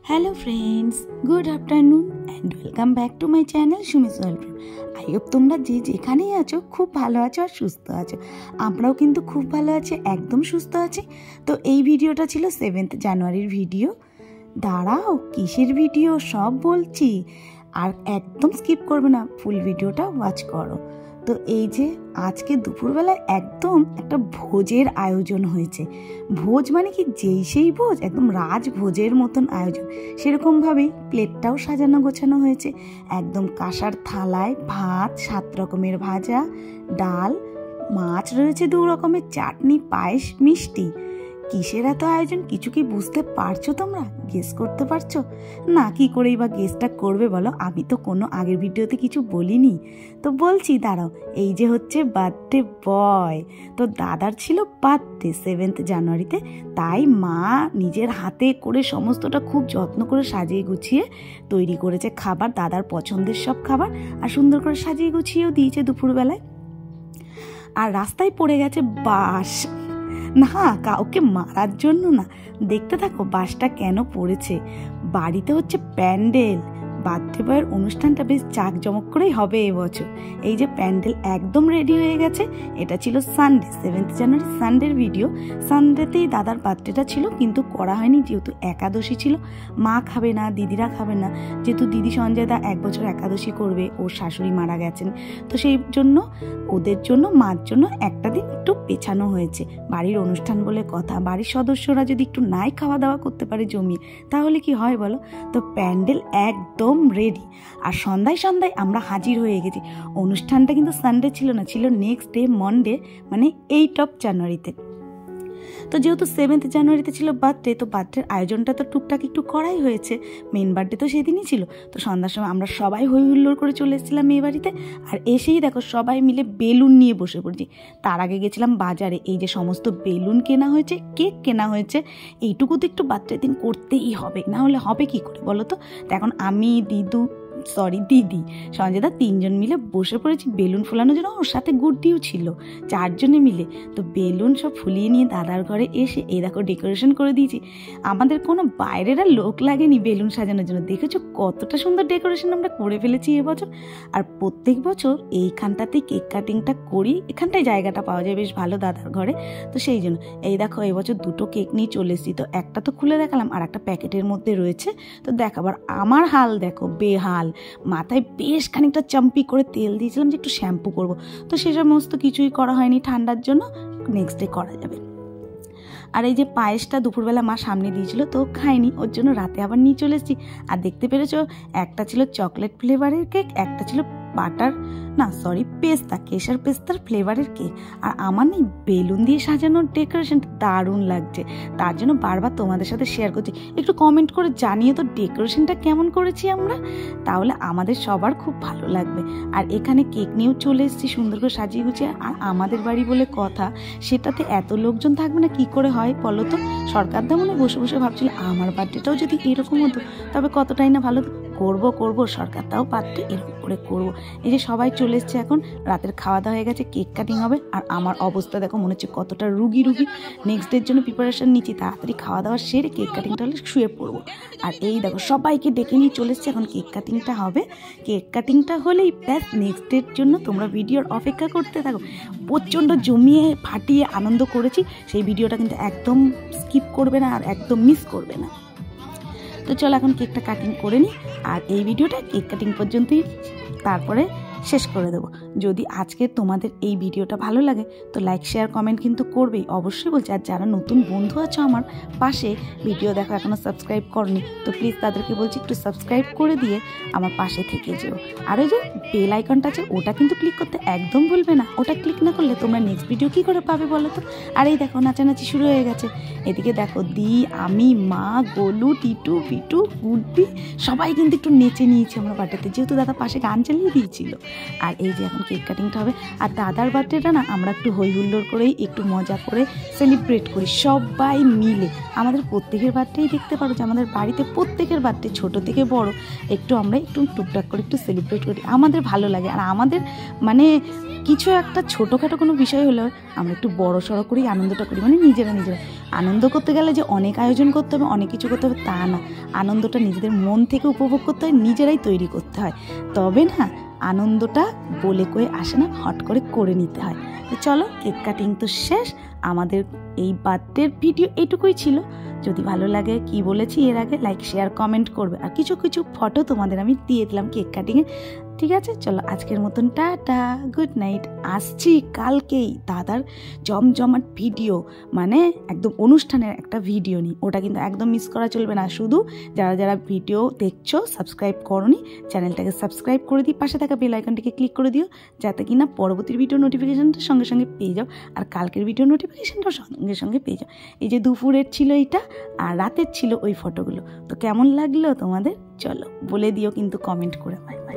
Hello friends, good afternoon and welcome back to my channel Shumis World. I hope তোমরা যে যেখানেই আছো খুব ভালো আছো আর সুস্থ আছো। আমরাও কিন্তু খুব ভালো আছি, একদম সুস্থ আছি। তো এই ভিডিওটা ছিল 7th জানুয়ারির ভিডিও। দাঁড়াও, কিসের ভিডিও সব বলছি, আর একদম স্কিপ করবে না, ফুল ভিডিওটা ওয়াচ করো। তো এই যে আজকে দুপুরবেলায় একদম একটা ভোজের আয়োজন হয়েছে। ভোজ মানে কি যেই সেই ভোজ, একদম রাজভোজের মতন আয়োজন। সেরকমভাবেই প্লেটটাও সাজানো গোছানো হয়েছে। একদম কাঁসার থালায় ভাত, 7 রকমের ভাজা, ডাল, মাছ রয়েছে 2 রকমের, চাটনি, পায়েস, মিষ্টি। কিসের এত আয়োজন কিছু কি বুঝতে পারছো তোমরা? গেস করতে পারছো না? কি করেই বা গেসটা করবে বলো? আমি তো কোনো আগের ভিডিওতে কিছু বলিনি। তো বলছি, দাঁড়াও। এই যে হচ্ছে বার্থডে বয়। তো দাদার ছিল বার্থডে 7th জানুয়ারিতে, তাই মা নিজের হাতে করে সমস্তটা খুব যত্ন করে সাজিয়ে গুছিয়ে তৈরি করেছে খাবার, দাদার পছন্দের সব খাবার, আর সুন্দর করে সাজিয়ে গুছিয়েও দিয়েছে দুপুরবেলায়। আর রাস্তায় পড়ে গেছে বাঁশ। না, কাউকে মারার জন্য না, দেখতে থাকো বাসটা কেন পড়েছে। বাড়িতে হচ্ছে প্যান্ডেল, বার্থডে বয়ের অনুষ্ঠানটা বেশ জাঁকজমক করেই হবে এবছর। এই যে প্যান্ডেল একদম রেডি হয়ে গেছে। এটা ছিল সানডে, 7th জানুয়ারি সানডের ভিডিও। সানডেতেই দাদার বার্থডেটা ছিল, কিন্তু করা হয়নি যেহেতু একাদশী ছিল। মা খাবে না, দিদিরা খাবে না, যেহেতু দিদি সঞ্জয় দা 1 বছর একাদশী করবে, ওর শাশুড়ি মারা গেছেন। তো সেই জন্য ওদের জন্য, মার জন্য একটা দিন একটু পেছানো হয়েছে। বাড়ির অনুষ্ঠান বলে কথা, বাড়ির সদস্যরা যদি একটু নাই খাওয়া দাওয়া করতে পারে জমিয়ে, তাহলে কি হয় বলো? তো প্যান্ডেল একদম রেডি। আর সন্ধ্যায় আমরা হাজির হয়ে গেছি। অনুষ্ঠানটা কিন্তু সানডে ছিল না, ছিল নেক্সট ডে মনডে, মানে 8 জানুয়ারিতে। তো যেহেতু 7th জানুয়ারিতে ছিল বার্থডে, তো বার্থডের আয়োজনটা তো টুকটাক একটু করাই হয়েছে। মেন বার্থডে তো সেদিনই ছিল। তো সন্ধ্যার সময় আমরা সবাই হই হুল্লোড় করে চলে এসেছিলাম মেয়ে বাড়িতে। আর এসেই দেখো সবাই মিলে বেলুন নিয়ে বসে পড়ছি। তার আগে গেছিলাম বাজারে, এই যে সমস্ত বেলুন কেনা হয়েছে, কেক কেনা হয়েছে। এইটুকু তো একটু বার্থডে দিন করতেই হবে, না হলে হবে কি করে বলো তো? এখন আমি, দিদি, সঞ্জয় দা 3 জন মিলে বসে পড়েছি বেলুন ফোলানোর জন্য। ওর সাথে গুড্ডিও ছিল, 4 জনে মিলে। তো বেলুন সব ফুলিয়ে নিয়ে দাদার ঘরে এসে এই দেখো ডেকোরেশন করে দিয়েছি। আমাদের কোনো বাইরের আর লোক লাগেনি বেলুন সাজানোর জন্য। দেখেছো কতটা সুন্দর ডেকোরেশন আমরা করে ফেলেছি এবছর। আর প্রত্যেক বছর এইখানটাতেই কেক কাটিংটা করি, এখানটায় জায়গাটা পাওয়া যায় বেশ ভালো দাদার ঘরে। তো সেই জন্য এই দেখো এবছর 2টো কেক নিয়ে চলে এসেছি। তো একটা তো খুলে দেখালাম, আর একটা প্যাকেটের মধ্যে রয়েছে। তো দেখাবার আমার হাল দেখো, বেহাল। মাথায় বেশ খানিকটা চাম্পি করে তেল দিয়েছিলাম যে একটু শ্যাম্পু করবো, তো সে সমস্ত কিছুই করা হয়নি, ঠান্ডার জন্য নেক্সট ডে করা যাবে। আর এই যে পায়েসটা দুপুরবেলা মা সামনে দিয়েছিল, তো খাইনি, ওর জন্য রাতে আবার নিয়ে চলে এসেছি। আর দেখতে পেরেছো, একটা ছিল চকলেট ফ্লেভারের কেক, একটা ছিল পেস্তা, কেশর পেস্তার ফ্লেভারের কেক। আর আমার নেই বেলুন দিয়ে সাজানোর ডেকোরেশনটা দারুণ লাগছে, তার জন্য বারবার তোমাদের সাথে শেয়ার করছি। একটু কমেন্ট করে জানিয়ে তো ডেকোরেশনটা কেমন করেছি আমরা, তাহলে আমাদের সবার খুব ভালো লাগবে। আর এখানে কেক নিয়েও চলে এসেছি সুন্দর করে সাজিয়ে গুছিয়ে। আর আমাদের বাড়ি বলে কথা, সেটাতে এত লোকজন থাকবে না, কি করে হয় বলো তো? সরকারদা মনে বসে বসে ভাবছিল আমার বার্থডেটাও যদি এরকম হতো তবে কতটাই না ভালো। করবো, সরকারটাও পারতে এরকম করে করবো। এই যে সবাই চলে এসছে, এখন রাতের খাওয়া দাওয়া হয়ে গেছে, কেক কাটিং হবে। আর আমার অবস্থা দেখো, মনে হচ্ছে কতটা রুগী। নেক্সট ডের জন্য প্রিপারেশন নিচ্ছি, তাড়াতাড়ি খাওয়া দাওয়া সেরে কেক কাটিংটা হলে শুয়ে পড়বো। আর এই দেখো সবাইকে ডেকে নিয়ে চলে এসছে, এখন কেক কাটিংটা হবে। কেক কাটিংটা হলেই ব্যাস, নেক্সট ডের জন্য তোমরা ভিডিওর অপেক্ষা করতে থাকো। প্রচণ্ড জমিয়ে ফাটিয়ে আনন্দ করেছি, সেই ভিডিওটা কিন্তু একদম স্কিপ করবে না আর একদম মিস করবে না। তো চলো এখন কেকটা কাটিং করে নিই, আর এই ভিডিওটা কেক কাটিং পর্যন্তই, তারপরে শেষ করে দেবো। যদি আজকে তোমাদের এই ভিডিওটা ভালো লাগে তো লাইক, শেয়ার, কমেন্ট কিন্তু করবেই, অবশ্যই বলছি। আর যারা নতুন বন্ধু আছো আমার পাশে, ভিডিও দেখো এখনও সাবস্ক্রাইব করনি, তো প্লিজ তাদেরকে বলছি একটু সাবস্ক্রাইব করে দিয়ে আমার পাশে থেকে যেও। আর ওই যে বেল আইকনটা আছে, ওটা কিন্তু ক্লিক করতে একদম ভুলবে না। ওটা ক্লিক না করলে তোমরা নেক্সট ভিডিও কী করে পাবে বলো তো? আর এই দেখো নাচানাচি শুরু হয়ে গেছে। এদিকে দেখো আমি, মা, গোলু, টিটু, পিটু, গুড্ডি সবাই কিন্তু একটু নেচে নিয়েছি আমরা বার্থডেতে, যেহেতু দাদা পাশে গান চালিয়ে দিয়েছিল। আর এই যে এখন কেক কাটিংটা হবে। আর দাদার বার্থডেটা না আমরা একটু হই হুল্লোড় করেই একটু মজা করে সেলিব্রেট করি সবাই মিলে। আমাদের প্রত্যেকের বার্থডেই দেখতে পারো যে আমাদের বাড়িতে প্রত্যেকের বার্থডে ছোট থেকে বড় আমরা একটু টুকটাক করে একটু সেলিব্রেট করি। আমাদের ভালো লাগে, আর আমাদের মানে কিছু একটা ছোটোখাটো কোনো বিষয় হলেও আমরা একটু বড় সড়ো করেই আনন্দটা করি, মানে নিজেরা আনন্দ করতে গেলে যে অনেক আয়োজন করতে হবে, অনেক কিছু করতে হবে তা না। আনন্দটা নিজেদের মন থেকে উপভোগ করতে হয়, নিজেরাই তৈরি করতে হয়, তবে না আনন্দটা বলে কয়ে আসে না, হট করে নিতে হয়। তো চলো, কেক কাটিং তো শেষ। আমাদের এই বার্থডের ভিডিও এইটুকুই ছিল। যদি ভালো লাগে, কি বলেছি এর আগে, লাইক শেয়ার কমেন্ট করবে, আর কিছু ফটো তোমাদের আমি দিয়ে দিলাম কেক কাটিংয়ে। ঠিক আছে, চলো আজকের মতন টাটা, গুড নাইট। আসছি কালকেই দাদার জমজমাট ভিডিও, মানে একদম অনুষ্ঠানের একটা ভিডিও নিই, ওটা কিন্তু একদম মিস করা চলবে না। শুধু যারা ভিডিও দেখছো সাবস্ক্রাইব করোনি, চ্যানেলটাকে সাবস্ক্রাইব করে দিই, পাশে থাকা বেল আইকনটিকে ক্লিক করে দিও, যাতে কিনা পরবর্তী ভিডিও নোটিফিকেশনটা সঙ্গে পেয়ে যাও, আর কালকের ভিডিও নোটিফিকেশনটাও সঙ্গে পেয়ে যাও। এই যে দুপুরের ছিল এইটা, আর রাতের ছিল ওই ফটোগুলো। তো কেমন লাগলো তোমাদের চলো বলে দিও কিন্তু কমেন্ট করে। Bye bye.